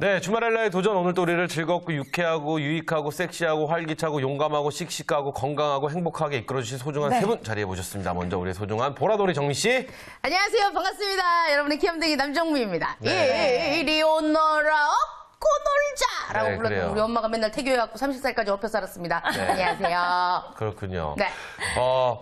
네, 주말엘라의 도전 오늘 또 우리를 즐겁고 유쾌하고 유익하고 섹시하고 활기차고 용감하고 씩씩하고 건강하고 행복하게 이끌어주신 소중한 세 분 자리해 보셨습니다. 먼저 우리 소중한 보라돌이 정미 씨. 안녕하세요. 반갑습니다. 여러분의 귀염둥이 남정미입니다. 네. 이리 오너라 업고 놀자라고 네, 불렀던 그래요. 우리 엄마가 맨날 태교해갖고 30살까지 업혀 살았습니다. 네. 안녕하세요. 그렇군요. 네.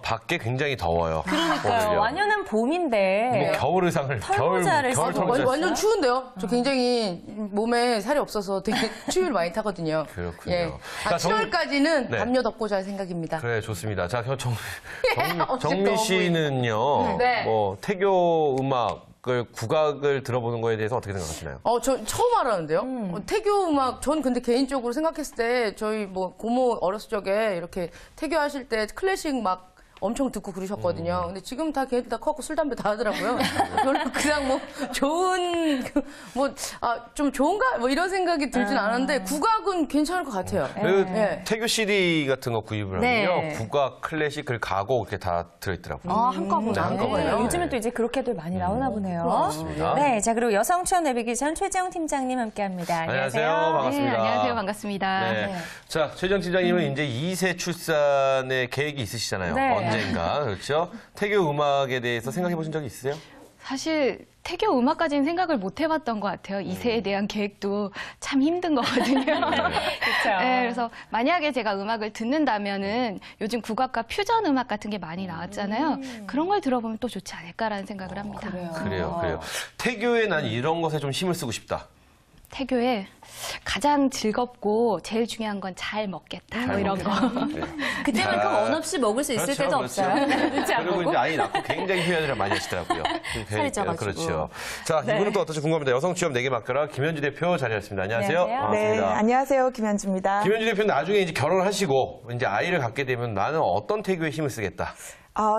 밖에 굉장히 더워요. 그러니까요. 오늘요. 완연한 봄인데. 뭐 겨울 의상을 털모자를 겨울 쓰고. 털모자 완전 추운데요. 저 굉장히 몸에 살이 없어서 되게 추위를 많이 타거든요. 그렇군요. 예. 자, 7월까지는 네. 담요 덮고 잘 생각입니다. 그래 좋습니다. 자, 어쨌든 정미 씨는요. 네. 뭐 태교 음악을 국악을 들어보는 거에 대해서 어떻게 생각하시나요? 저 처음 알았는데요. 태교 음악, 전 근데 개인적으로 생각했을 때 저희 뭐 고모 어렸을 적에 이렇게 태교 하실 때 클래식 막 엄청 듣고 그러셨거든요. 근데 지금 다 걔들 다 컸고 술, 담배 다 하더라고요. 저는 그냥 뭐 좋은, 좀 좋은가? 뭐 이런 생각이 들진 않았는데 국악은 괜찮을 것 같아요. 네. 태교 CD 같은 거 구입을 네. 하면요. 국악, 클래식, 그리고 가곡 이렇게 다 들어있더라고요. 한꺼번에. 네, 한꺼번에. 요즘은 또 이제 그렇게들 많이 나오나 보네요. 그렇습니다. 네, 자, 그리고 여성 취업 내비게이션 최재영 팀장님 함께 합니다. 안녕하세요. 반갑습니다. 네, 안녕하세요. 반갑습니다. 네. 자, 최정 팀장님은 이제 2세 출산의 계획이 있으시잖아요. 네. 언젠가. 그렇죠? 태교 음악에 대해서 생각해 보신 적이 있으세요? 사실 태교 음악까지는 생각을 못 해봤던 것 같아요. 2세에 대한 계획도 참 힘든 거거든요. 그렇죠. 네, 그래서 만약에 제가 음악을 듣는다면은 요즘 국악과 퓨전 음악 같은 게 많이 나왔잖아요. 그런 걸 들어보면 또 좋지 않을까라는 생각을 합니다. 그래요. 태교에 난 이런 것에 좀 힘을 쓰고 싶다. 태교에 가장 즐겁고 제일 중요한 건 잘 먹겠다. 뭐 이런 거. 네. 그때만큼 원 없이 먹을 수 있을 때도 없어요. 그렇지 그리고 않고? 이제 아이 낳고 굉장히 휴양을 많이 하시더라고요. 살이 쪄가지고. 그렇죠. 자, 이분은 또 어떨지 궁금합니다. 여성 취업 4개 맡겨라 김현주 대표 자리했습니다. 안녕하세요. 안녕하세요. 네, 반갑습니다. 안녕하세요. 김현주입니다. 김현주 대표는 나중에 이제 결혼하시고 이제 아이를 갖게 되면 나는 어떤 태교에 힘을 쓰겠다.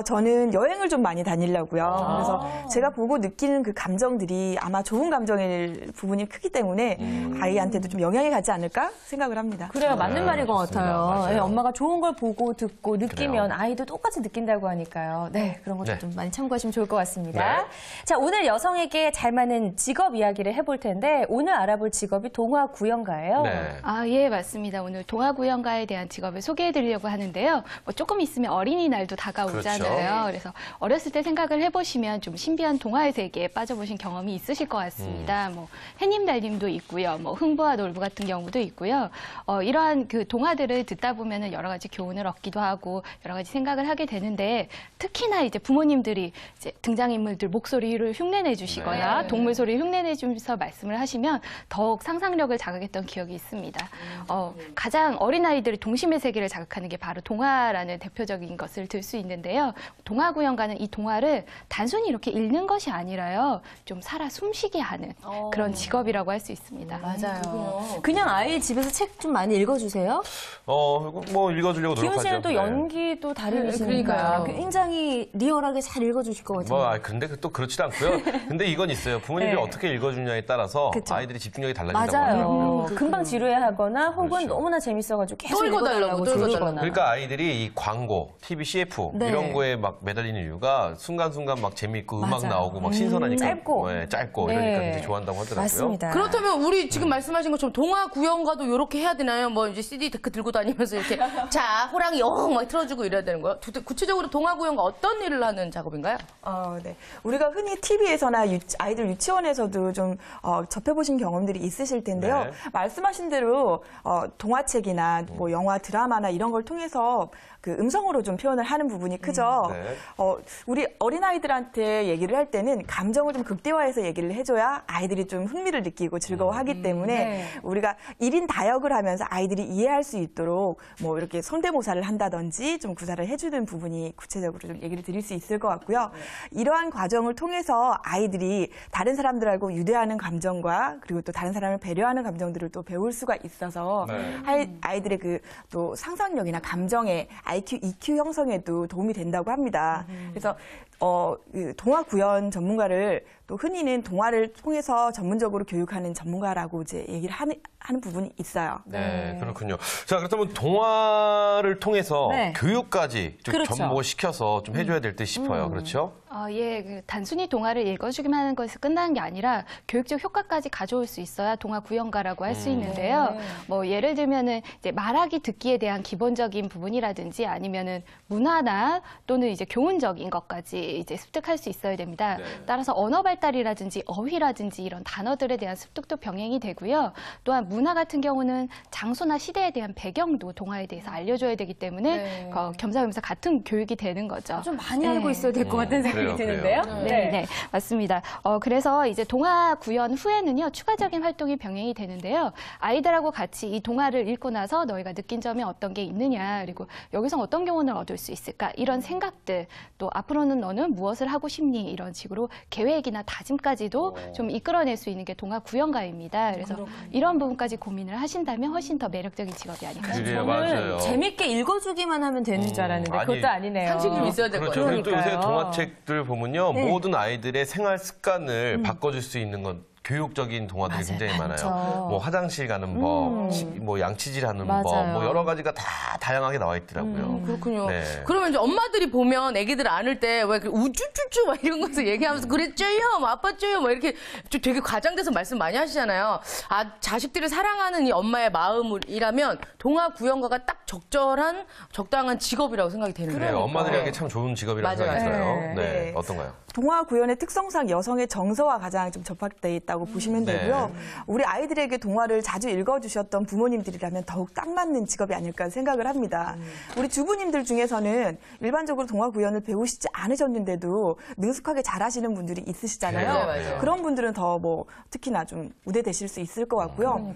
저는 여행을 좀 많이 다니려고요. 그래서 제가 보고 느끼는 그 감정들이 아마 좋은 감정일 부분이 크기 때문에 아이한테도 좀 영향이 가지 않을까 생각을 합니다. 그래요. 맞는 네, 말인 것 그렇습니다. 같아요. 맞아요. 예, 엄마가 좋은 걸 보고 듣고 느끼면 그래요. 아이도 똑같이 느낀다고 하니까요. 네, 그런 것도 네. 좀 많이 참고하시면 좋을 것 같습니다. 네. 자, 오늘 여성에게 잘 맞는 직업 이야기를 해볼 텐데 오늘 알아볼 직업이 동화 구연가예요. 네. 아, 예, 맞습니다. 오늘 동화구연가에 대한 직업을 소개해드리려고 하는데요. 뭐 조금 있으면 어린이날도 다가오잖아요. 그렇죠. 그래서 어렸을 때 생각을 해보시면 좀 신비한 동화의 세계에 빠져보신 경험이 있으실 것 같습니다. 뭐 해님 달님도 있고요. 뭐 흥부와 놀부 같은 경우도 있고요. 이러한 그 동화들을 듣다 보면은 여러 가지 교훈을 얻기도 하고 여러 가지 생각을 하게 되는데 특히나 이제 부모님들이 이제 등장인물들 목소리를 흉내내 주시거나 동물 소리를 흉내내 주면서 말씀을 하시면 더욱 상상력을 자극했던 기억이 있습니다. 가장 어린아이들이 동심의 세계를 자극하는 게 바로 동화라는 대표적인 것을 들 수 있는데요. 동화구연가는 이 동화를 단순히 이렇게 읽는 것이 아니라요. 좀 살아 숨쉬게 하는 그런 직업이라고 할 수 있습니다. 맞아요. 그냥 아이 집에서 책 좀 많이 읽어주세요. 뭐 읽어주려고 기훈 노력하죠. 씨는 또 네. 연기도 달인이시니까 그러니까요. 굉장히 리얼하게 잘 읽어주실 것 같아요. 근데 또 그렇지도 않고요. 근데 이건 있어요. 부모님들이 네. 어떻게 읽어주냐에 따라서 그쵸. 아이들이 집중력이 달라진다고 맞아요. 하더라고요. 금방 지루해하거나 혹은 그렇죠. 너무나 재밌어가지고 계속 또 읽어달라고, 또 조르거나. 그러니까 아이들이 이 광고, TV, CF 네. 이런 거에 막 매달리는 이유가 순간순간 막 재미있고 음악 맞아요. 나오고 막 신선하니까 짧고. 짧고 네. 이러니까 굉장히 좋아한다고 하더라고요. 맞습니다. 그렇다면 우리 지금 말씀하신 것처럼 동화구연가도 이렇게 해야 되나요? 뭐 이제 CD 데크 들고 다니면서 이렇게 자 호랑이 막 틀어주고 이래야 되는 거예요? 구체적으로 동화구연가 어떤 일을 하는 작업인가요? 네. 우리가 흔히 TV에서나 아이들 유치원에서도 좀 접해보신 경험들이 있으실 텐데요. 네. 말씀하신 대로 동화책이나 뭐 영화, 드라마나 이런 걸 통해서 그 음성으로 좀 표현을 하는 부분이 크죠. 네. 우리 어린아이들한테 얘기를 할 때는 감정을 좀 극대화해서 얘기를 해줘야 아이들이 좀 흥미를 느끼고 즐거워하기 때문에 네. 우리가 1인 다역을 하면서 아이들이 이해할 수 있도록 뭐 이렇게 성대모사를 한다든지 좀 구사를 해주는 부분이 구체적으로 좀 얘기를 드릴 수 있을 것 같고요. 이러한 과정을 통해서 아이들이 다른 사람들하고 유대하는 감정과 그리고 또 다른 사람을 배려하는 감정들을 또 배울 수가 있어서 아이들의 그 또 상상력이나 감정의 IQ, EQ 형성에도 도움이 된다고 합니다. 그래서 그 동화 구연 전문가를 또 흔히는 동화를 통해서 전문적으로 교육하는 전문가라고 이제 얘기를 하는 부분이 있어요. 네, 그렇군요. 자, 그렇다면 동화를 통해서 네. 교육까지 좀 그렇죠. 접목시켜서 좀 해줘야 될 듯 싶어요. 그렇죠? 예, 단순히 동화를 읽어주기만 하는 것에서 끝나는 게 아니라 교육적 효과까지 가져올 수 있어야 동화 구연가라고 할 수 있는데요. 뭐 예를 들면은 이제 말하기 듣기에 대한 기본적인 부분이라든지 아니면은 문화나 또는 이제 교훈적인 것까지 이제 습득할 수 있어야 됩니다. 따라서 언어 발달이라든지 어휘라든지 이런 단어들에 대한 습득도 병행이 되고요. 또한 문화 같은 경우는 장소나 시대에 대한 배경도 동화에 대해서 알려줘야 되기 때문에 겸사겸사 같은 교육이 되는 거죠. 좀 많이 알고 있어야 될 것 같은 생각이 그래요, 드는데요. 네, 맞습니다. 그래서 이제 동화 구연 후에는요, 추가적인 활동이 병행이 되는데요. 아이들하고 같이 이 동화를 읽고 나서 너희가 느낀 점이 어떤 게 있느냐, 그리고 여기서 어떤 교훈을 얻을 수 있을까, 이런 생각들, 또 앞으로는 너는 무엇을 하고 싶니, 이런 식으로 계획이나 다짐까지도 좀 이끌어낼 수 있는 게 동화 구연가입니다. 그래서 이런 부분까지 고민을 하신다면 훨씬 더 매력적인 직업이 아닐까 싶습니다. 그래요, 맞아요. 재밌게 읽어주기만 하면 되는 줄 알았는데 아니, 그것도 아니네요. 상식이 좀 있어야 될 것 그렇죠. 같아요. 그리고 또 요새 그러니까요. 동화책들 보면요. 네. 모든 아이들의 생활 습관을 바꿔줄 수 있는 건 교육적인 동화들이 굉장히 많아요. 많죠. 뭐 화장실 가는 법, 뭐 양치질 하는 법, 맞아요. 뭐 여러 가지가 다 다양하게 나와 있더라고요. 그렇군요. 네. 그러면 이제 엄마들이 보면 애기들 안을 때 왜 우쭈쭈쭈 막 이런 것을 얘기하면서 그랬죠요, 뭐 아팠죠요, 뭐 이렇게 좀 되게 과장돼서 말씀 많이 하시잖아요. 아, 자식들을 사랑하는 이 엄마의 마음이라면 동화 구연가가 딱 적당한 직업이라고 생각이 되는데. 네, 엄마들이 하기 참 좋은 직업이라고 맞아요. 생각이 들어요. 네. 네. 네. 어떤가요? 동화 구연의 특성상 여성의 정서와 가장 좀 접합돼 있다고 보시면 네. 되고요. 우리 아이들에게 동화를 자주 읽어주셨던 부모님들이라면 더욱 딱 맞는 직업이 아닐까 생각을 합니다. 우리 주부님들 중에서는 일반적으로 동화 구연을 배우시지 않으셨는데도 능숙하게 잘하시는 분들이 있으시잖아요. 네, 맞아요. 그런 분들은 더 뭐 특히나 좀 우대되실 수 있을 것 같고요.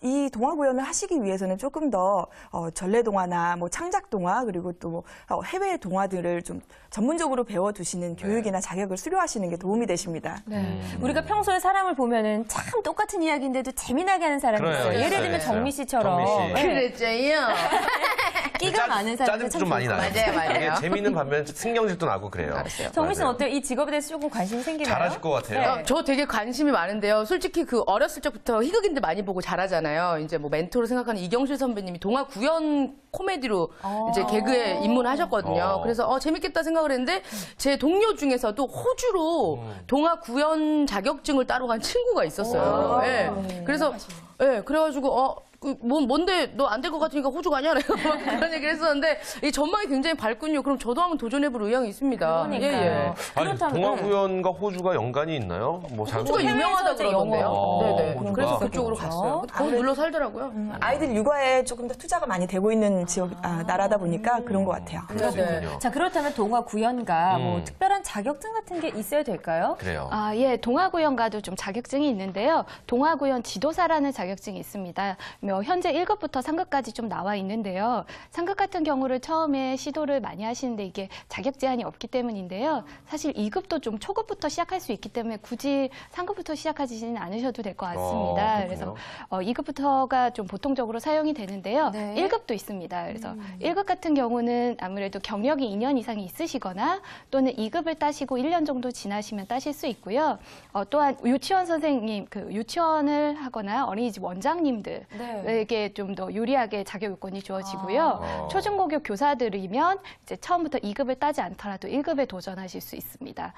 이 동화 구연을 하시기 위해서는 조금 더 전래 동화나 뭐 창작 동화 그리고 또 뭐 해외 동화들을 좀 전문적으로 배워두시는 교육이나 자격을 수료하시는 게 도움이 되십니다. 우리가 평소에 사람을 보면은 참 똑같은 이야기인데도 재미나게 하는 사람이 그래요, 있어요. 예를 있어요, 들면 있어요. 정미 씨처럼 정미 씨. 네. 그랬죠요. 끼가 많은 사람들 짜증도 좀 많이 나요. 맞아요. 이게 재미있는 반면 승경질도 나고 그래요. 정미 씨는 맞아요. 어때요? 이 직업에 대해서 조금 관심이 생기나요? 잘하실 것 같아요. 저 되게 관심이 많은데요. 솔직히 그 어렸을 적부터 희극인들 많이 보고 잘하잖아요. 이제 뭐 멘토로 생각하는 이경실 선배님이 동화 구연 코미디로 이제 개그에 입문하셨거든요. 그래서 재밌겠다 생각을 했는데 제 동료 중에서도 호주로 동화 구연 자격증을 따러 간 친구가 있었어요. 네. 그래서 그래가지고 뭔데 너 안 될 것 같으니까 호주 가냐? 내가 막 그런 얘기를 했었는데 이 전망이 굉장히 밝군요. 그럼 저도 한번 도전해볼 의향이 있습니다. 그러니까요. 아니, 그렇다면- 동화구연과 호주가 연관이 있나요? 뭐 호주가 자격증이- 유명하다 이제 그러던데요. 영어. 네네. 호주가. 그래서 그쪽으로 갔어요. 거기 눌러 살더라고요. 아이들 육아에 조금 더 투자가 많이 되고 있는 나라다 보니까 그런 것 같아요. 그럴 수 있군요. 자, 그렇다면 동화 구연가 뭐 특별한 자격증 같은 게 있어야 될까요? 그래요. 예, 동화구연가도 좀 자격증이 있는데요. 동화구연 지도사라는 자격증이 있습니다. 현재 1급부터 3급까지 좀 나와 있는데요. 3급 같은 경우를 처음에 시도를 많이 하시는데 이게 자격 제한이 없기 때문인데요. 사실 2급도 좀 초급부터 시작할 수 있기 때문에 굳이 3급부터 시작하지는 않으셔도 될 것 같습니다. 그래서 2급부터가 좀 보통적으로 사용이 되는데요. 1급도 있습니다. 그래서 1급 같은 경우는 아무래도 경력이 2년 이상이 있으시거나 또는 2급을 따시고 1년 정도 지나시면 따실 수 있고요. 또한 유치원 선생님, 유치원을 하거나 어린이집 원장님들에게 좀 더 유리하게 자격 요건이 주어지고요. 초중고교 교사들이면 이제 처음부터 2급을 따지 않더라도 1급에 도전하실 수 있습니다.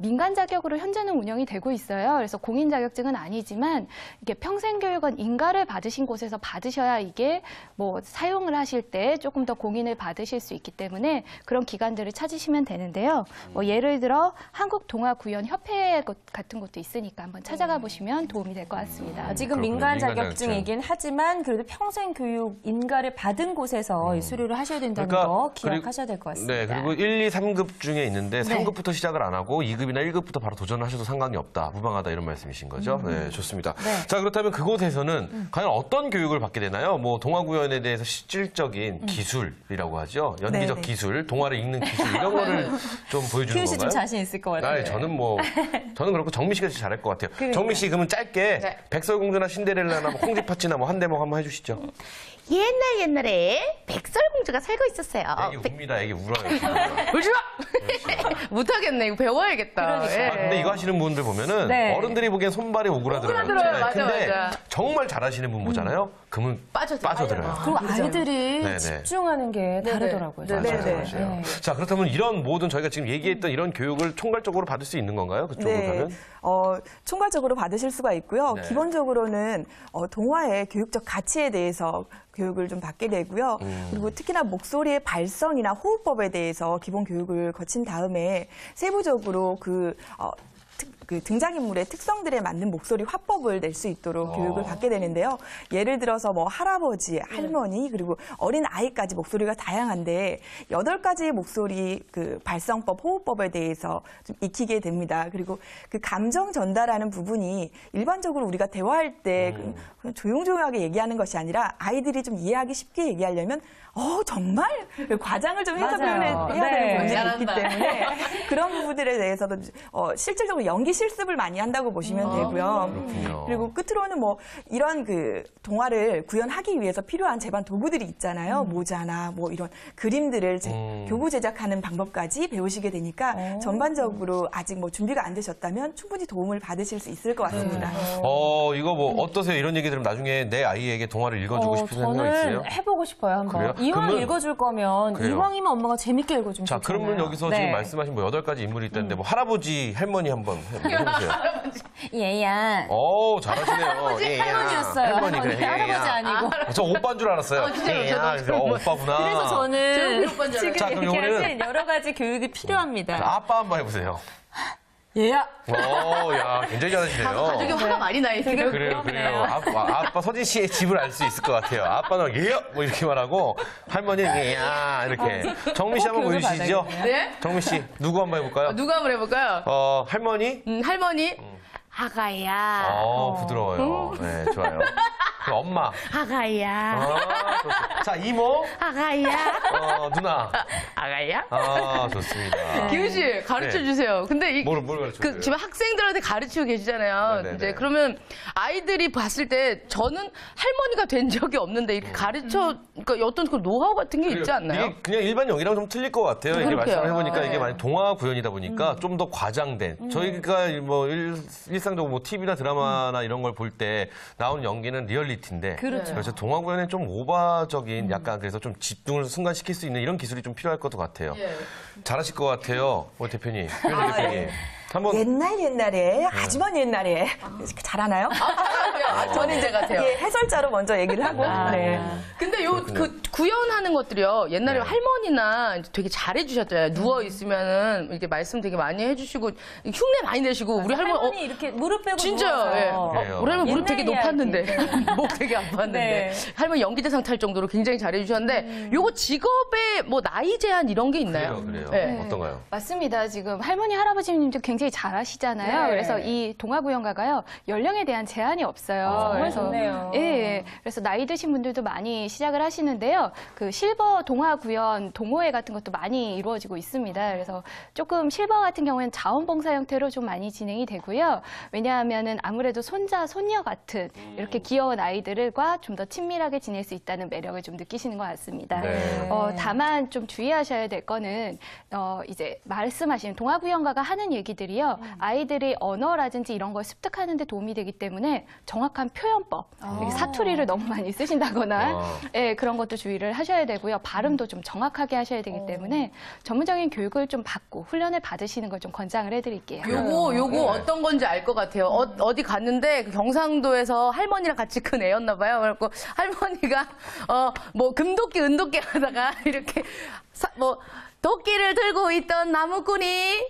민간 자격으로 현재는 운영이 되고 있어요. 그래서 공인 자격증은 아니지만 이게 평생교육원 인가를 받으신 곳에서 받으셔야 이게 뭐 사용을 하실 때 조금 더 공인을 받으실 수 있기 때문에 그런 기관들을 찾으시면 되는데요. 예를 들어 한국동화구연협회 같은 곳도 있으니까 한번 찾아가 보시면 도움이 될 것 같습니다. 지금 그렇군요. 민간 민간 자격증이긴 하지만 그래도 평생교육 인가를 받은 곳에서 이 수료를 하셔야 된다는 거 기억하셔야 될 것 같습니다. 네, 그리고 1, 2, 3급 중에 있는데 3급부터 시작을 안 하고 2급이나 1급부터 바로 도전하셔도 상관이 없다, 무방하다 이런 말씀이신 거죠? 네, 좋습니다. 자, 그렇다면 그곳에서는 과연 어떤 교육을 받게 되나요? 뭐 동화구연에 대해서 실질적인 기술이라고 하죠. 연기적 네네. 기술, 동화를 읽는 기술 이런 거를 좀 보여주는 키우 씨 건가요? 좀 자신 있을 것 같아요. 아니, 저는 그렇고 정미 씨가 잘할 것 같아요. 정미 씨 그러면 짧게 네. 백설공주나 신데렐라나 뭐 콩쥐팥이나 뭐 한 대목 한번 해주시죠. 옛날에 백설공주가 살고 있었어요. 애기 웁니다. 애기 울어요. 울지 마! 못하겠네. 이거 배워야겠다. 예. 근데 이거 하시는 분들 보면은 네. 어른들이 보기엔 손발이 오그라들어요. 오그라들어요. 맞아, 근데 맞아. 정말 잘하시는 분 보잖아요. 그러면 빠져들어요. 그리고 아이들이 네네. 집중하는 게 다르더라고요. 맞아요. 자, 그렇다면 이런 모든 저희가 지금 얘기했던 이런 교육을 총괄적으로 받을 수 있는 건가요? 그쪽으로 가면? 총괄적으로 받으실 수가 있고요. 네. 기본적으로는 동화의 교육적 가치에 대해서 교육을 좀 받게 되고요. 그리고 특히나 목소리의 발성이나 호흡법에 대해서 기본 교육을 거친 다음에 세부적으로 그 등장인물의 특성들에 맞는 목소리 화법을 낼 수 있도록 교육을 받게 되는데요. 예를 들어서 뭐 할아버지, 할머니, 그리고 어린 아이까지 목소리가 다양한데 8가지의 목소리 그 발성법, 호흡법에 대해서 좀 익히게 됩니다. 그리고 그 감정 전달하는 부분이 일반적으로 우리가 대화할 때 그냥 조용조용하게 얘기하는 것이 아니라 아이들이 좀 이해하기 쉽게 얘기하려면 정말 과장을 좀 해서 맞아요. 표현해야 되는 부분이 잘한다. 있기 때문에 그런 부분들에 대해서도 실질적으로 연기 실습을 많이 한다고 보시면 되고요. 그렇군요. 그리고 끝으로는 뭐 이런 그 동화를 구현하기 위해서 필요한 제반 도구들이 있잖아요. 모자나 뭐 이런 그림들을 교구 제작하는 방법까지 배우시게 되니까 전반적으로 아직 뭐 준비가 안 되셨다면 충분히 도움을 받으실 수 있을 것 같습니다. 이거 뭐 어떠세요? 이런 얘기 들으면 나중에 내 아이에게 동화를 읽어주고 싶은 생각이 있어요? 저는 해보고 싶어요, 한번. 그래요? 이왕 그러면- 읽어줄 거면 그래요. 이왕이면 엄마가 재밌게 읽어주면 자, 좋잖아요. 그러면 여기서 네. 지금 말씀하신 뭐 8가지 인물이 있다는데 뭐 할아버지, 할머니 한번 해보세요. 얘야. 잘하시네요. 할머니였어요. 할머니, 그래. 할아버지 아니고. 저 오빠인 줄 알았어요. 진짜요? 저도 오빠구나. 그래서 저는 오빠인 줄 지금 자, 그럼 이렇게 요거는- 하신 여러 가지 교육이 필요합니다. 아빠 한번 해보세요. 얘야. 야, 굉장히 잘하시네요. 가족이 화가 많이 나 있어요. 그래요. 아빠 서진 씨의 집을 알 수 있을 것 같아요. 아빠는 얘요! 뭐 이렇게 말하고, 할머니는 얘야! 이렇게. 정미 씨 한번 교육을 보여주시죠? 받아야겠네요. 네? 정미 씨, 누구 한번 해볼까요? 누가 한번 해볼까요? 할머니? 할머니. 아가야. 부드러워요. 네, 좋아요. 그럼 엄마. 아가야. 좋습니다. 자, 이모. 아가야. 누나. 아가야. 좋습니다. 기훈 씨 가르쳐 주세요. 근데 뭘 가르쳐줘요? 지금 학생들한테 가르치고 계시잖아요. 네네네. 이제 그러면 아이들이 봤을 때 저는 할머니가 된 적이 없는데 이렇게 그러니까 어떤 그 노하우 같은 게 있지 않나요? 이게 그냥 일반 연기랑 좀 틀릴 것 같아요. 이게 그렇게요. 말씀을 해보니까 네. 이게 많이 동화 구현이다 보니까 좀 더 과장된. 저희가 뭐 일상적으로 뭐 TV나 드라마나 이런 걸 볼 때 나오는 연기는 리얼리티인데. 그렇죠. 그래서 동화 구현은 좀 오버적인 약간 그래서 좀 집중을 순간시킬 수 있는 이런 기술이 좀 필요할 것 같아요. 예. 잘하실 것 같아요. 대표님. 표현 대표님. 한번 옛날에 아주 먼 옛날에 잘하나요? 저는 이제 같아요. 예, 해설자로 먼저 얘기를 하고 네. 근데 그 구현하는 것들이요. 옛날에 네. 할머니나 되게 잘해주셨잖아요. 누워 있으면은 이렇게 말씀 되게 많이 해주시고 흉내 많이 내시고 우리 할머니 이렇게 무릎 빼고 진짜요. 예. 누워서. 그래요. 우리 할머니 무릎 되게 옛날 높았는데 목 되게 아팠는데 네. 할머니 연기대상 탈 정도로 굉장히 잘해주셨는데 요거 직업에 뭐 나이 제한 이런 게 있나요? 그래요. 네. 어떤가요? 맞습니다. 지금 할머니, 할아버지님도 굉장히 잘하시잖아요. 네. 그래서 이 동화구연가가요, 연령에 대한 제한이 없어요. 정말 좋네요. 예, 그래서 나이 드신 분들도 많이 시작을 하시는데요. 그 실버 동화구연 동호회 같은 것도 많이 이루어지고 있습니다. 그래서 조금 실버 같은 경우에는 자원봉사 형태로 좀 많이 진행이 되고요. 왜냐하면은 아무래도 손자, 손녀 같은 이렇게 귀여운 아이들과 좀 더 친밀하게 지낼 수 있다는 매력을 좀 느끼시는 것 같습니다. 네. 다만 좀 주의하셔야 될 거는 이제 말씀하신 동화구연가가 하는 얘기들이요. 아이들이 언어라든지 이런 걸 습득하는 데 도움이 되기 때문에 정확한 표현법, 이렇게 사투리를 너무 많이 쓰신다거나 예, 그런 것도 주의를 하셔야 되고요. 발음도 좀 정확하게 하셔야 되기 때문에 전문적인 교육을 좀 받고 훈련을 받으시는 걸 좀 권장을 해드릴게요. 요거 어떤 건지 알 것 같아요. 어디 갔는데 그 경상도에서 할머니랑 같이 큰 애였나 봐요. 그래갖고 할머니가 뭐 금도끼 은도끼 하다가 이렇게 뭐 도끼를 들고 있던 나무꾼이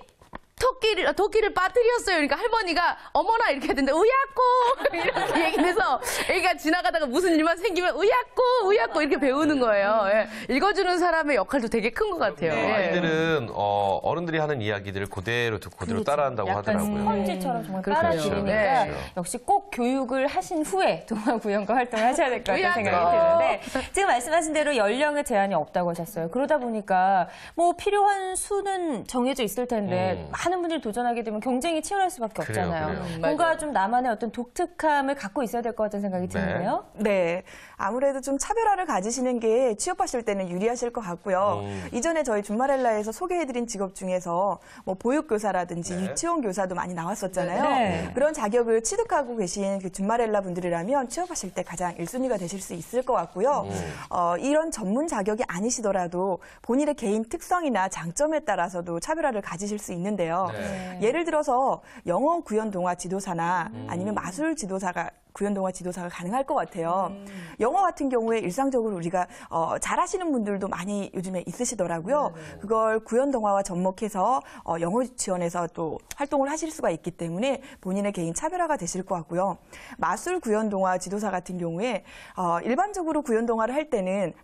도끼를 빠뜨렸어요. 그러니까 할머니가 어머나 이렇게 했는데 으야꼬 이렇게 얘기해서 애가 지나가다가 무슨 일만 생기면 으야꼬 이렇게 배우는 거예요. 예. 읽어주는 사람의 역할도 되게 큰 것 같아요. 예. 아이들은 어른들이 하는 이야기들을 그대로 듣고 그대로 따라한다고 약간 하더라고요. 스펀지처럼 정말 그렇죠. 빨아들이니까 네. 역시 꼭 교육을 하신 후에 동화구연가 활동을 하셔야 될 것 같다는 의아하죠. 생각이 드는데 지금 말씀하신 대로 연령의 제한이 없다고 하셨어요. 그러다 보니까 뭐 필요한 수는 정해져 있을 텐데 많은 분들이 도전하게 되면 경쟁이 치열할 수밖에 그래요, 없잖아요. 그래요. 뭔가 맞아요. 좀 나만의 어떤 독특함을 갖고 있어야 될 것 같다는 생각이 드는데요. 네. 아무래도 좀 차별화를 가지시는 게 취업하실 때는 유리하실 것 같고요. 이전에 저희 준마렐라에서 소개해드린 직업 중에서 뭐 보육교사라든지 유치원 교사도 많이 나왔었잖아요. 네. 그런 자격을 취득하고 계신 그 준마렐라 분들이라면 취업하실 때 가장 1순위가 되실 수 있을 것 같고요. 이런 전문 자격이 아니시더라도 본인의 개인 특성이나 장점에 따라서도 차별화를 가지실 수 있는데요. 예를 들어서 영어 구현 동화 지도사나 아니면 마술 지도사가 구연동화 지도사가 가능할 것 같아요. 영어 같은 경우에 일상적으로 우리가 잘하시는 분들도 많이 요즘에 있으시더라고요. 그걸 구연동화와 접목해서 영어 유치원에서 또 활동을 하실 수가 있기 때문에 본인의 개인 차별화가 되실 것 같고요. 마술 구연동화 지도사 같은 경우에 일반적으로 구연동화를 할 때는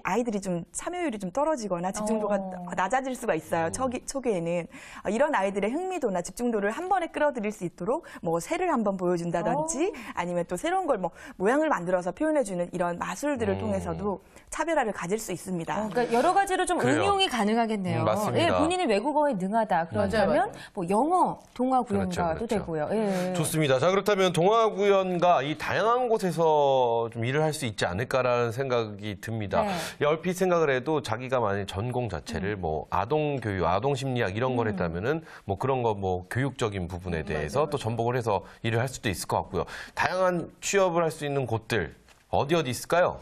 아이들이 좀 참여율이 좀 떨어지거나 집중도가 낮아질 수가 있어요. 초기에는 이런 아이들의 흥미도나 집중도를 한 번에 끌어들일 수 있도록 뭐 새를 한번 보여준다든지 아니면 또 새로운 걸 뭐 모양을 만들어서 표현해주는 이런 마술들을 통해서도 차별화를 가질 수 있습니다. 그러니까 여러 가지로 좀 그래요. 응용이 가능하겠네요. 맞습니다. 예, 본인이 외국어에 능하다. 그렇다면 맞아요. 뭐 영어 동화 구연가도 그렇죠. 되고요. 예. 좋습니다. 자, 그렇다면 동화구연가 이 다양한 곳에서 좀 일을 할 수 있지 않을까라는 생각이 듭니다. 네. 얼핏 생각을 해도 자기가 만약 전공 자체를 뭐 아동교육, 아동심리학 이런 걸 했다면은 뭐 그런 거 뭐 교육적인 부분에 대해서 또 전복을 해서 일을 할 수도 있을 것 같고요. 다양한 취업을 할 수 있는 곳들 어디 있을까요?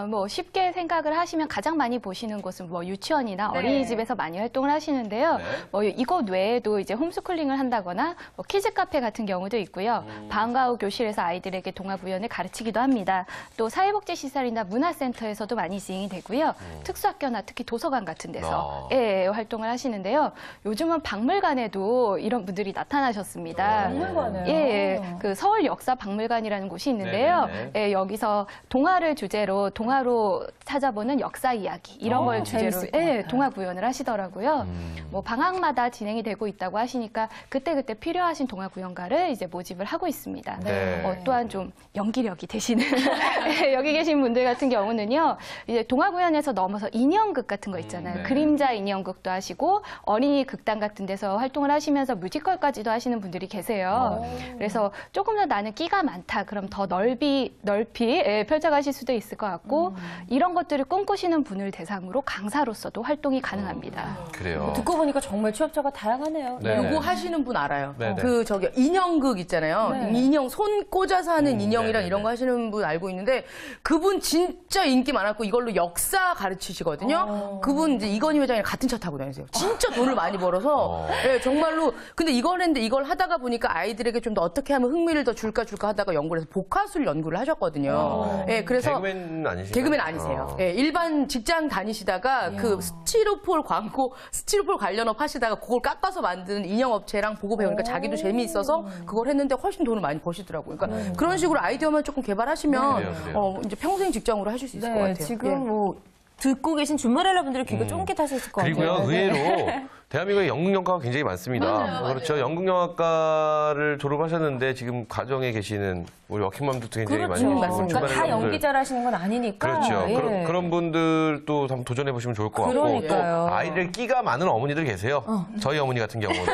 뭐 쉽게 생각을 하시면 가장 많이 보시는 곳은 뭐 유치원이나 어린이집에서 많이 활동을 하시는데요. 뭐 이것 외에도 이제 홈스쿨링을 한다거나 뭐 키즈 카페 같은 경우도 있고요. 방과 후 교실에서 아이들에게 동화구연을 가르치기도 합니다. 또 사회복지시설이나 문화센터에서도 많이 진행이 되고요. 특수학교나 특히 도서관 같은 데서 활동을 하시는데요. 요즘은 박물관에도 이런 분들이 나타나셨습니다. 박물관에요? 그 서울 역사 박물관이라는 곳이 있는데요. 네네네. 여기서 동화를 주제로 동화로 찾아보는 역사 이야기 이런 걸 주제로 재밌을 것 같아요. 동화 구연을 하시더라고요. 뭐 방학마다 진행이 되고 있다고 하시니까 그때그때 필요하신 동화 구연가를 이제 모집을 하고 있습니다. 네. 또한 좀 연기력이 되시는 여기 계신 분들 같은 경우는요. 이제 동화 구연에서 넘어서 인형극 같은 거 있잖아요. 네. 그림자 인형극도 하시고 어린이 극단 같은 데서 활동을 하시면서 뮤지컬까지도 하시는 분들이 계세요. 그래서 조금 더 나는 끼가 많다. 그럼 더 넓이 펼쳐가실 수도 있을 것 같고 이런 것들을 꿈꾸시는 분을 대상으로 강사로서도 활동이 가능합니다. 그래요. 듣고 보니까 정말 취업자가 다양하네요. 네. 요거 하시는 분 알아요. 네네. 그 인형극 있잖아요. 네. 인형 손 꽂아서 하는 인형이랑 네네네. 이런 거 하시는 분 알고 있는데 그분 진짜 인기 많았고 이걸로 역사 가르치시거든요. 그분 이제 이건희 회장이랑 같은 차 타고 다니세요. 진짜 돈을 많이 벌어서 네, 정말로 근데 이걸 했는데 이걸 하다가 보니까 아이들에게 좀 더 어떻게 하면 흥미를 더 줄까 하다가 연구를 해서 복화술 연구를 하셨거든요. 네, 그래서 개그맨 아니신가요? 개그맨 아니세요. 예, 일반 직장 다니시다가 그 스티로폴 관련업 하시다가 그걸 깎아서 만든 인형 업체랑 보고 배우니까 자기도 재미있어서 그걸 했는데 훨씬 돈을 많이 버시더라고요. 그러니까 그런 식으로 아이디어만 조금 개발하시면 그래요. 이제 평생 직장으로 하실 수 있을 것 같아요. 지금 예. 뭐 듣고 계신 준마렐라 분들이 귀가 쫑긋하셨을 것 같아요. 그리고요, 의외로 대한민국에 연극영화과가 굉장히 많습니다. 그렇죠. 연극영화과를 졸업하셨는데 지금 가정에 계시는 우리 워킹맘들도 굉장히 그렇죠. 많이 그러니까 다 출발하는 연기 분들. 잘하시는 건 아니니까. 그렇죠. 예. 그런 분들도 한번 도전해 보시면 좋을 것 같고 그러니까요. 또 아이들 끼가 많은 어머니들 계세요. 저희 어머니 같은 경우는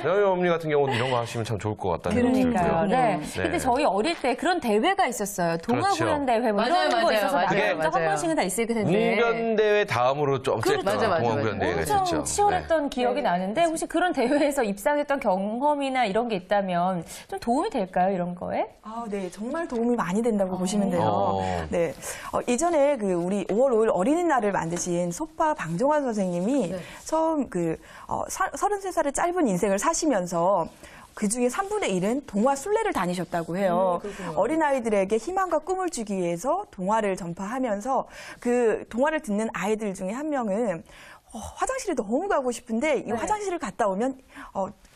저희 어머니 같은 경우는 이런 거 하시면 참 좋을 것 같다는 생각이 그러니까요. 들고요. 네. 근데 저희 어릴 때 그런 대회가 있었어요. 동화구연 대회 뭐 이런 거 맞아요, 있어서 맞아요. 나중에 한 맞아요. 번씩은 다 있을 텐데. 웅변대회 다음으로 좀 그렇죠. 어쨌든 맞아. 동화구연 대회가 엄청 있었죠. 치열했던 기억이 나는데 혹시 그런 대회에서 입상했던 경험이나 이런 게 있다면 좀 도움이 될까요? 이런 거에? 네, 정말 도움이 많이 된다고 보시면 돼요. 어. 네, 예전에 그 우리 5월 5일 어린이날을 만드신 소파 방종환 선생님이 처음 33살의 짧은 인생을 사시면서 그 중에 3분의 1은 동화 순례를 다니셨다고 해요. 어린아이들에게 희망과 꿈을 주기 위해서 동화를 전파하면서 그 동화를 듣는 아이들 중에 한 명은 화장실에 너무 가고 싶은데 이 화장실을 갔다 오면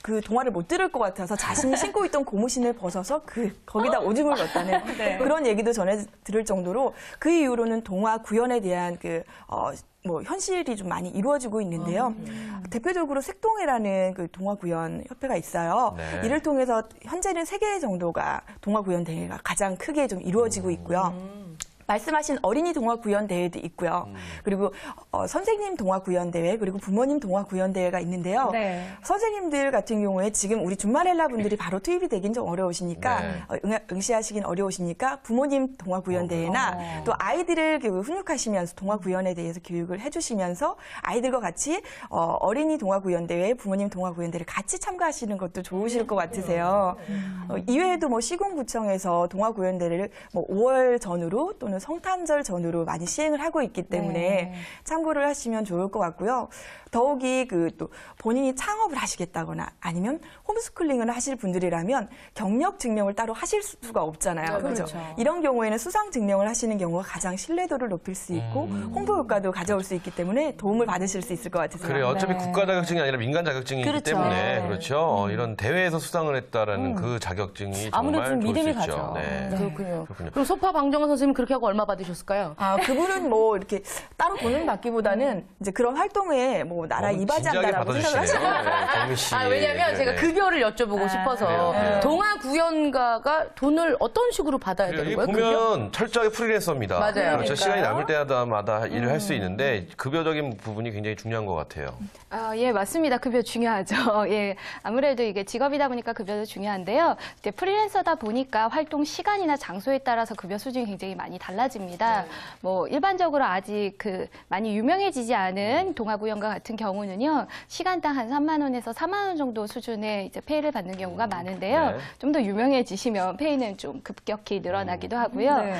그 동화를 못 들을 것 같아서 자신이 신고 있던 고무신을 벗어서 거기다 오줌을 넣었다는 그런 얘기도 전해 들을 정도로 그 이후로는 동화 구연에 대한 현실이 좀 많이 이루어지고 있는데요. 대표적으로 색동회라는 그 동화 구연 협회가 있어요. 네. 이를 통해서 현재는 3개 정도가 동화 구연 대회가 가장 크게 좀 이루어지고 있고요. 말씀하신 어린이 동화 구연 대회도 있고요. 그리고 선생님 동화 구연 대회 그리고 부모님 동화 구연 대회가 있는데요. 네. 선생님들 같은 경우에 지금 우리 준마렐라 분들이 바로 투입이 되긴 좀 어려우시니까 네. 응시하시긴 어려우시니까 부모님 동화 구연 대회나 또 아이들을 훈육하시면서 동화 구연에 대해서 교육을 해주시면서 아이들과 같이 어린이 동화 구연 대회, 부모님 동화 구연 대회를 같이 참가하시는 것도 좋으실 것 같으세요. 이외에도 뭐 시군구청에서 동화 구연 대회를 뭐 5월 전후로 또는 성탄절 전후로 많이 시행을 하고 있기 때문에 참고를 하시면 좋을 것 같고요. 더욱이 또 본인이 창업을 하시겠다거나 아니면 홈스쿨링을 하실 분들이라면 경력 증명을 따로 하실 수가 없잖아요. 그렇죠? 이런 경우에는 수상 증명을 하시는 경우가 가장 신뢰도를 높일 수 있고 홍보 효과도 가져올 수 있기 때문에 도움을 받으실 수 있을 것 같으세요. 그래요. 어차피 국가 자격증이 아니라 민간 자격증이기 그렇죠. 때문에 그렇죠. 이런 대회에서 수상을 했다라는 그 자격증이 아무래도 정말 좀 좋을 수 믿음이 있죠. 가죠. 네. 그렇군요. 그럼 소파 방정환 선생님 그렇게 하고 얼마 받으셨을까요? 그분은 뭐 이렇게 따로 돈을 받기보다는 이제 그런 활동에 뭐 나라 이바지 한다라고 생각을 하시는 하시네요. 왜냐면 제가 급여를 여쭤보고 싶어서 네. 동화 구연가가 돈을 어떤 식으로 받아야 되는 여기 거예요? 보면 철저하게 프리랜서입니다. 맞아요. 그렇죠. 그러니까요. 시간이 남을 때마다 일을 할 수 있는데 급여적인 부분이 굉장히 중요한 것 같아요. 예, 맞습니다. 급여 중요하죠. 예, 아무래도 이게 직업이다 보니까 급여도 중요한데요. 이제 프리랜서다 보니까 활동 시간이나 장소에 따라서 급여 수준이 굉장히 많이 달라집니다. 뭐 일반적으로 아직 많이 유명해지지 않은 동화구연가 같은 경우는요, 시간당 한 3만 원에서 4만 원 정도 수준의 이제 페이를 받는 경우가 많은데요. 네. 좀 더 유명해지시면 페이는 좀 급격히 늘어나기도 하고요. 네.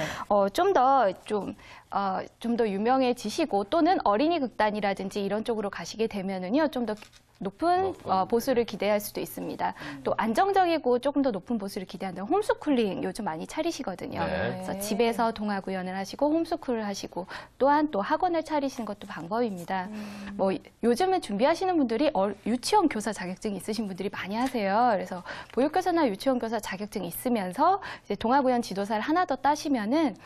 좀 더 유명해지시고 또는 어린이 극단이라든지 이런 쪽으로 가시게 되면은요, 좀 더 높은 보수를 기대할 수도 있습니다. 또 안정적이고 조금 더 높은 보수를 기대한다면 홈스쿨링 요즘 많이 차리시거든요. 네. 그래서 집에서 동화 구연을 하시고 홈스쿨을 하시고 또한 또 학원을 차리시는 것도 방법입니다. 뭐 요즘은 준비하시는 분들이 유치원 교사 자격증이 있으신 분들이 많이 하세요. 그래서 보육교사나 유치원 교사 자격증이 있으면서 이제 동화 구연 지도사를 하나 더 따시면은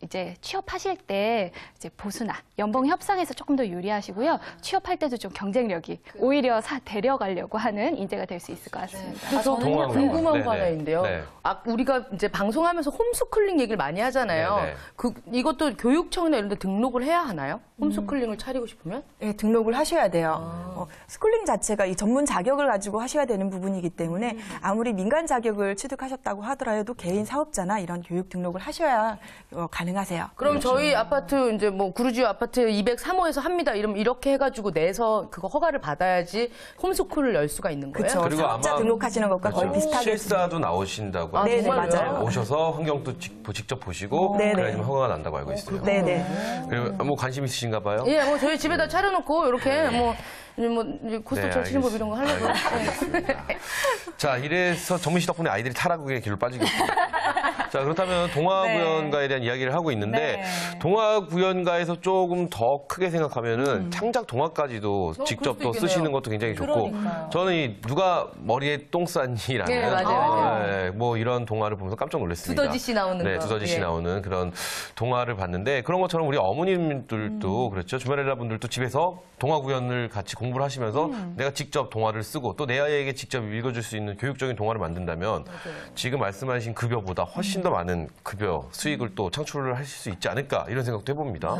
이제 취업하실 때 이제 보수나 연봉 협상에서 조금 더 유리하시고요. 취업할 때도 좀 경쟁력이 오히려 데려가려고 하는 인재가 될 수 있을 것 같습니다. 저 동화 궁금한 구연. 거 하나 네네. 있는데요. 네. 우리가 이제 방송하면서 홈스쿨링 얘기를 많이 하잖아요. 네네. 이것도 교육청이나 이런 데 등록을 해야 하나요? 홈스쿨링을 차리고 싶으면? 네, 등록을 하셔야 돼요. 스쿨링 자체가 이 전문 자격을 가지고 하셔야 되는 부분이기 때문에 아무리 민간 자격을 취득하셨다고 하더라도 개인 사업자나 이런 교육 등록을 하셔야 가능하세요. 그럼 저희 아파트 이제 뭐 구루지오 아파트 203호에서 합니다. 이렇게 해가지고 내서 그거 허가를 받아야지 홈스쿨을 열 수가 있는 거예요? 그렇죠. 그리고 사업자 아마- 등록하시는 것과 거의 비슷하게 실사도 나오신다고 네네, 하니까 맞아요. 오셔서 환경도 직접 보시고 네네. 그래야지만 허가가 난다고 알고 있어요. 네네. 그리고 뭐 관심 있으신가 봐요? 예, 뭐 저희 집에다 차려놓고 이렇게 이제 고스톱 치는 법 이런 거 하려고. 알겠습니다. 자, 이래서 정민 씨 덕분에 아이들이 타락의 길로 빠지겠군요. 자, 그렇다면 동화구연가에 대한 이야기를 하고 있는데 동화구연가에서 조금 더 크게 생각하면은 창작 동화까지도 직접 또 있겠네요. 쓰시는 것도 굉장히 좋고 저는 이 누가 머리에 똥 쌌니라는 네, 맞아요. 뭐 이런 동화를 보면서 깜짝 놀랐습니다. 두더지 씨 나오는 네, 거. 두더지 씨 예. 나오는 그런 동화를 봤는데 그런 것처럼 우리 어머님들도 그렇죠. 주말렐라 분들도 집에서 동화구연을 같이 공부를 하시면서 내가 직접 동화를 쓰고 또 내 아이에게 직접 읽어줄 수 있는 교육적인 동화를 만든다면 지금 말씀하신 급여보다 훨씬 더 많은 급여 수익을 또 창출을 하실 수 있지 않을까 이런 생각도 해봅니다.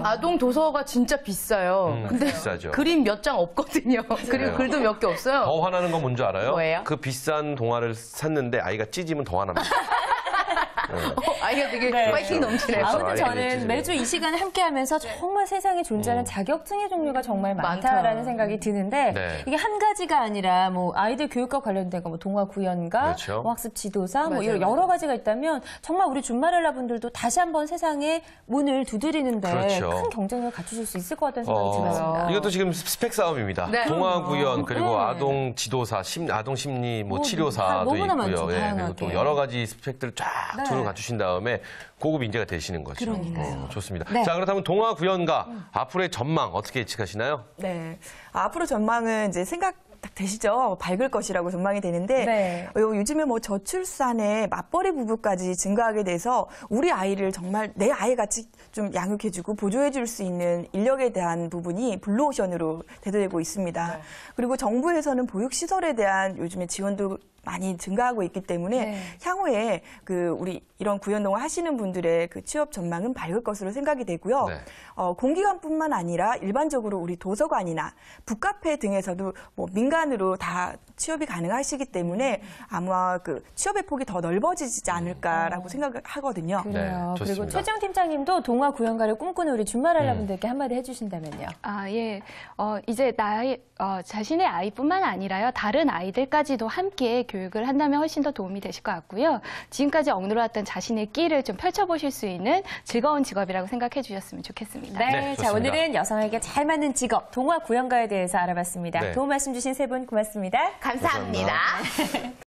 아동 도서가 진짜 비싸요. 근데 비싸죠. 그림 몇 장 없거든요. 그리고 글도 몇 개 없어요. 더 화나는 건 뭔지 알아요? 뭐예요? 그 비싼 동화를 샀는데 아이가 찢으면 더 화납니다. 아이가 되게 파이팅 넘치네요. 그렇죠. 아무튼 저는 아이들이 매주 이 시간을 함께하면서 정말 세상에 존재하는 자격증의 종류가 정말 많다라는 많다. 생각이 드는데 네. 이게 한 가지가 아니라 뭐 아이들 교육과 관련된 거 뭐 동화 구연가, 그렇죠. 뭐 학습 지도사 뭐 맞아요, 이런 여러 가지가 있다면 정말 우리 준마렐라 분들도 다시 한번 세상에 문을 두드리는데 그렇죠. 큰 경쟁력을 갖추실 수 있을 것 같다는 생각이 들었습니다. 이것도 지금 스펙 싸움입니다. 네. 동화구연 그리고 아동 지도사, 아동 심리 뭐 치료사도 너무나 있고요. 많죠, 그리고 다양하게. 또 여러 가지 스펙들을 쫙 네. 두루 갖추신 다음에 고급 인재가 되시는 거죠. 그러니까요. 좋습니다. 네. 자, 그렇다면 동화구연가 앞으로의 전망 어떻게 예측하시나요? 네. 앞으로 전망은 이제 생각 딱 되시죠? 밝을 것이라고 전망이 되는데 네. 요즘에 뭐 저출산에 맞벌이 부부까지 증가하게 돼서 우리 아이를 정말 내 아이 같이 좀 양육해주고 보조해줄 수 있는 인력에 대한 부분이 블루오션으로 대두되고 있습니다. 그리고 정부에서는 보육시설에 대한 요즘에 지원도 많이 증가하고 있기 때문에 네. 향후에 우리 이런 구연농을 하시는 분들의 취업 전망은 밝을 것으로 생각이 되고요. 네. 공기관뿐만 아니라 일반적으로 우리 도서관이나 북카페 등에서도 뭐 민간으로 다 취업이 가능하시기 때문에 아마 취업의 폭이 더 넓어지지 않을까라고 생각을 하거든요. 그래요. 네, 그리고 좋습니다. 최지영 팀장님도 동화 구연가를 꿈꾸는 우리 준말알라분들께 한마디 해주신다면요. 아, 예. 이제 자신의 아이뿐만 아니라요, 다른 아이들까지도 함께 교육을 한다면 훨씬 더 도움이 되실 것 같고요. 지금까지 억누러왔던 자신의 끼를 좀 펼쳐보실 수 있는 즐거운 직업이라고 생각해 주셨으면 좋겠습니다. 네, 네, 자 좋습니다. 오늘은 여성에게 잘 맞는 직업 동화 구연가에 대해서 알아봤습니다. 네. 도움 말씀 주신 세 분 고맙습니다. 감사합니다.